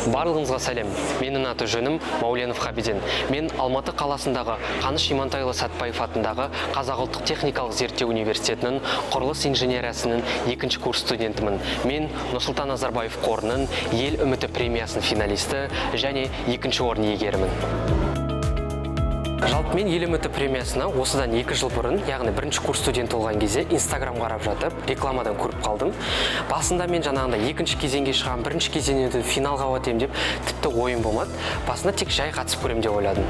Барлығыңызға сәлем. Менің аты жөнім Мауленов Хабиден. Мен Алматы қаласындағы Қаныш Имантайұлы Сәтбаев атындағы Қазақ ұлттық техникалық зерттеу университетінің құрылыс инженериясының 2-ші курс студентімін. Мен Нұрсұлтан Назарбаев қорының ел үміті премиясының финалисті және 2-ші орын иегерімін. Жалпы мен ел үміті премиясына осыдан 2 жыл бұрын, яғни 1-ші курс студент болған кезде Instagram қарап жатып, рекламадан көріп қалдым. Басында мен жаңағында 2-ші кезеңге шығам, 1-ші кезеңнен финалға өтем деп тіпті ойым болмады. Басында тек жай қатысып көрем деп ойладым.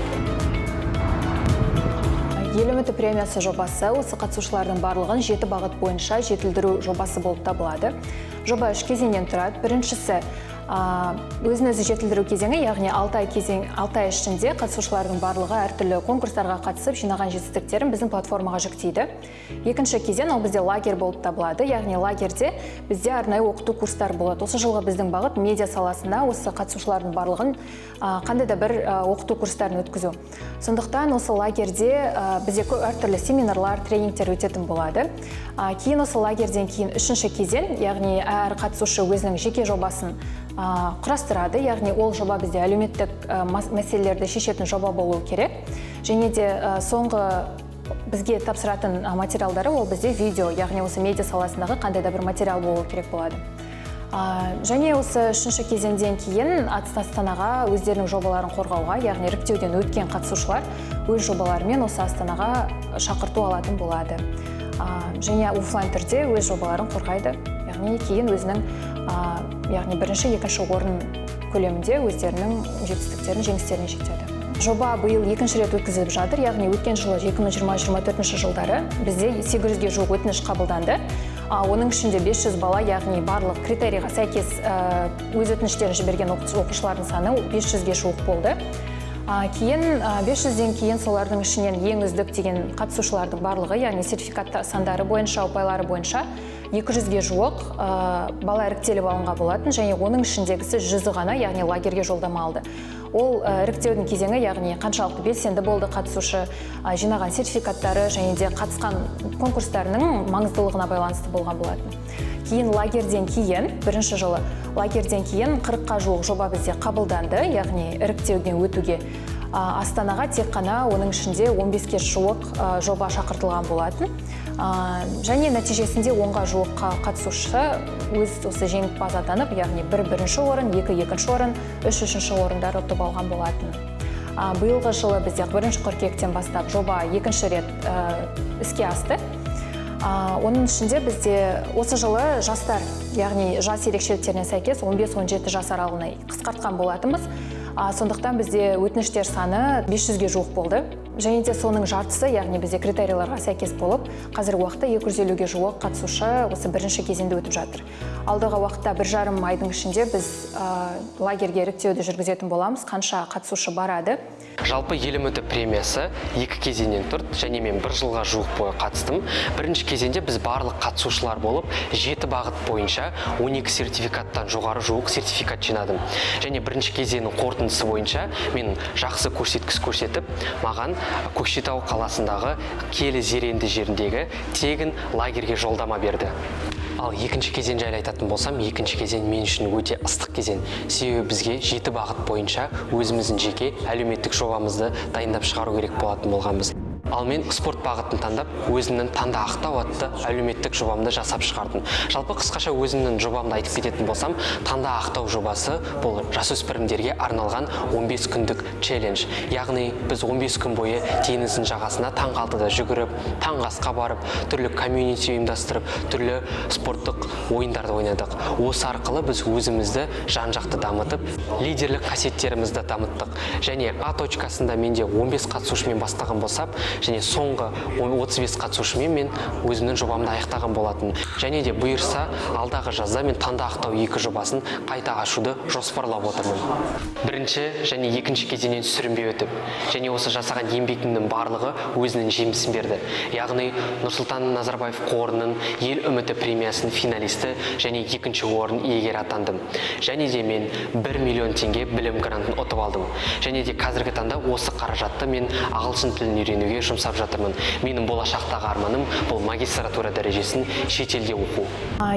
Ел үміті премиясы жобасы осы қатысушылардың барлығын 7 бағыт бойынша жетілдіру жобасы болып табылады. Жоба 3 кезеңнен тұрады. Біріншісі өзін-өзі жетілдіру кезеңі, яғни 6 ай ішінде қатысушылардың барлығы әртүрлі конкурстарға қатысып жинаған жетістіктерін біздің платформаға жүктейді. Екінші кезең ол бізде лагерь болып табылады, яғни лагерьде бізде арнайы оқыту курстары болады. Осы жылғы біздің бағыт медиа саласында осы қатысушылардың барлығын қандай да бір оқыту курстарын өткізу. Сондықтан осы лагерьде бізде әртүрлі семинарлар, тренингтер өтетін болады. Кейін осы лагерьден кейін 3-ші кезең, яғни әр қатысушы өзінің жеке жобасын құрастырады, яғни ол жоба бізде әлеуметтік мәселелерді шешетін жоба болуы керек. Және де соңғы бізге тапсыратын материалдары ол бізде видео, яғни осы медиа саласындағы қандай да бір материал болуы керек болады. Және осы 3-ші кезеңден кейін Астанаға өздерінің жобаларын қорғауға, яғни іріктеуден өткен қатысушылар өз жобаларымен осы Астанаға шақырту алатын болады. Және офлайн түрде өз жобаларын қорғайды, яғни кейін өзінің яғни 1-ші, 2-ші орын көлемінде өздерінің жетістіктерін, жеңістерін жетеді. Жоба биыл 2-ші рет өткізіліп жатыр, яғни өткен жылы 2020-2024 жылдары бізде 800-ге жуық өтініш қабылданды. Оның ішінде 500 бала, яғни барлық критерийға сәйкес өз өтініштерін жіберген оқушылардың саны 500-ге жуық болды. Кейін 500-ден кейін солардың ішінен ең үздік деген қатысушылардың барлығы, яғни сертификат сандары бойынша, ұпайлары бойынша 200-ге жуық бала іріктеліп алынған болатын, және оның ішіндегісі 100-і ғана, яғни лагерьге жолдама алды. Ол іріктеудің кезеңі, яғни қаншалықты белсенді болды қатысушы, жинаған сертификаттары және де қатысқан конкурстарының маңыздылығына байланысты болған болатын. Кейін лагерьден кейін, 1-ші жылы лагерьден кейін 40-қа жуық жоба бізде қабылданды, яғни іріктеуден өтуге. Астанаға тек қана оның ішінде 15-ке жуық жоба шақыртылған болатын. Және нәтижесінде 10-ға жуық қатысушы өз осы жеңімпаз атанып, яғни 1-ші орын, 2-ші орын, 3-ші орындар ұтып алған болатын. Биылғы жылы бізде 1-ші қыркүйектен бастап жоба 2-ші рет іске асты. Оның ішінде бізде осы жылы жастар, яғни жас ерекшеліктеріне сәйкес 15-17 жас аралығына қысқартқан болатынбыз. Сондықтан бізде өтініштер саны 500-ге жуық болды. Және де соның жартысы, яғни бізде критерияларға сәйкес болып, қазіргі уақытта 250-ге жуық қатысушы осы 1-ші кезеңде өтіп жатыр. Алдағы уақытта 1,5 айдың ішінде біз лагерьге іріктеуді жүргізетін боламыз, қанша қатысушы барады. Жалпы ел үміті премиясы 2 кезеңнен тұрды, және мен 1 жылға жуық бойы қатыстым. 1-ші кезеңде біз барлық қатысушылар болып, 7 бағыт бойынша 12 сертификаттан жоғары жуық сертификат жинадым. Және 1-ші кезеңнің қорытындысы бойынша мен жақсы көрсеткіш көрсетіп, маған Көкшетау қаласындағы Келі Зеренді жеріндегі тегін лагерьге жолдама берді. Ал 2-ші кезең жайлы айтатын болсам, 2-ші кезең мен үшін өте ыстық кезең. Себебі бізге 7 бағыт бойынша өзіміздің жеке әлеуметтік жобамызды дайындап шығару керек болатын болғанбыз. Ал мен спорт бағытын таңдап, өзімнің таңда ақтау атты әлеуметтік жобамды жасап шығардым. Жалпы қысқаша өзімнің жобамды айтып кететін болсам, таңда ақтау жобасы бұл жасөспірімдерге арналған 15 күндік челлендж. Яғни біз 15 күн бойы теңіздің жағасына таңғы 6-да жүгіріп, таңғы асқа барып, түрлі комьюнити ұйымдастырып, түрлі спорттық ойындарды ойнадық. Осы арқылы біз өзімізді жан-жақты дамытып, лидерлік қасиеттерімізді дамыттық. Және А точкасында менде 15 қатысушымен бастаған болсам, және соңғы 35 қатысушымен мен өзімнің жобамды аяқтаған болатын. Және де бұйырса, алдағы жазда мен таңда ақтау 2 жобасын қайта ашуды жоспарлап отырмын. 1-ші және 2-ші кезеңнен сүрінбей өтіп, және осы жасаған еңбегімнің барлығы өзінің жемісін берді. Яғни Нұрсұлтан Назарбаев қорының ел үміті премиясының финалисті және 2-ші орын иегері атандым. Және де мен 1 миллион теңге білім грантын ұтып алдым. Және де қазіргі таңда осы қаражатты мен ағылшын тілін үйренуге жұмсап жатырмын. Менің болашақтағы арманым бұл магистратура дәрежесін шетелде оқу.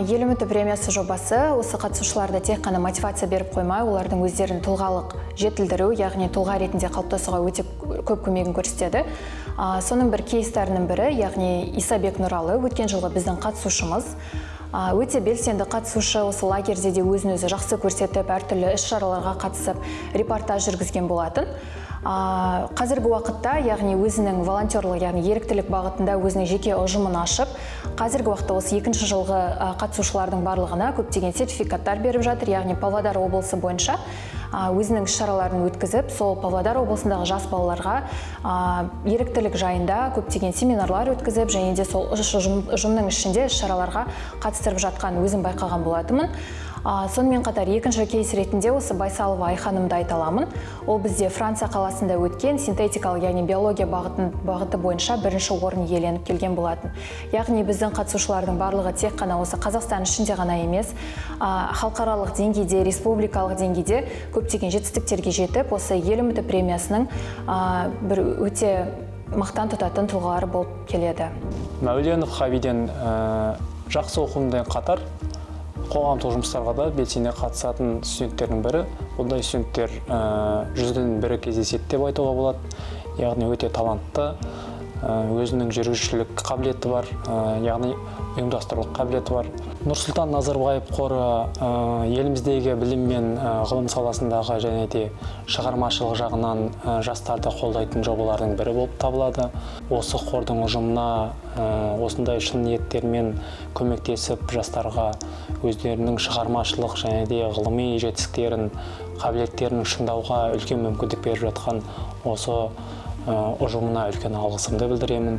Ел үміті премиясы жобасы осы қатысушыларды тек қана мотивация беріп қоймай, олардың өздерін тұлғалық жетілдіру, яғни тұлға ретінде қалыптасуға өте көп көмегін көрсетеді. Соның бір кейстарының бірі, яғни Исабек Нұралы, өткен жылғы біздің қатысушымыз. Өте белсенді қатысушы, осы лагерьде де өзін-өзі жақсы көрсетіп, әртүрлі іс-шараларға қатысып, репортаж жүргізген болатын. Қазіргі уақытта, яғни өзінің волонтерлық, яғни еріктілік бағытында өзінің жеке ұжымын ашып, қазіргі уақытта осы екінші жылғы қатысушылардың барлығына көптеген сертификаттар беріп жатыр, яғни Павлодар облысы бойынша өзінің іс-шараларын өткізіп, сол Павлодар облысындағы жас балаларға еріктілік жайында көптеген семинарлар өткізіп, және де сол ұжымның ішінде іс-шараларға қатыстырып жатқан өзім байқаған болатынмын. Сонымен қатар екінші кейс ретінде осы Байсалова Айханымды айта аламын. Ол бізде Франция қаласында өткен синтетикалық, яғни биология бағыты бойынша бірінші орын иеленіп келген болатын. Яғни біздің қатысушылардың барлығы тек қана осы Қазақстан ішінде ғана емес, халықаралық деңгейде, республикалық деңгейде көптеген жетістіктерге жетіп, осы ел үміті премиясының бір өте мақтан тұтатын тұлғалары болып келеді. Мәуленов Хабиден жақсы оқумен қатар қоғамдық жұмыстарға да белсене қатысатын студенттердің бірі. Бұндай студенттер 100-ден бірі кездеседі деп айтуға болады. Яғни өте талантты, өзінің жүргізушілік қабілеті бар, яғни ұйымдастырушылық қабілеті бар. Нұрсұлтан Назарбаев қоры еліміздегі білім мен ғылым саласындағы және де шығармашылық жағынан жастарды қолдайтын жобалардың бірі болып табылады. Осы қордың ұжымына осындай шын ниеттермен көмектесіп, жастарға өздерінің шығармашылық және де ғылыми жетістіктерін, қабілеттерін шыңдауға үлкен мүмкіндік беріп жатқан осы ұжымына үлкен алғысымды білдіремін.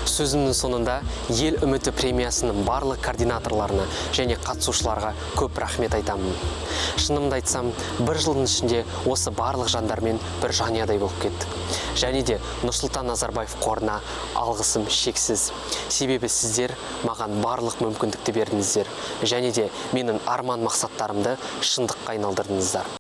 Сөзімнің соңында ел үміті премиясының барлық координаторларына және қатысушыларға көп рахмет айтамын. Шынымды айтсам, бір жылдың ішінде осы барлық жандармен бір жанұядай болып кеттік. Және де Нұрсұлтан Назарбаев қорына алғысым шексіз. Себебі сіздер маған барлық мүмкіндікті бердіңіздер. Және де менің арман мақсаттарымды шындыққа айналдырдыңыздар.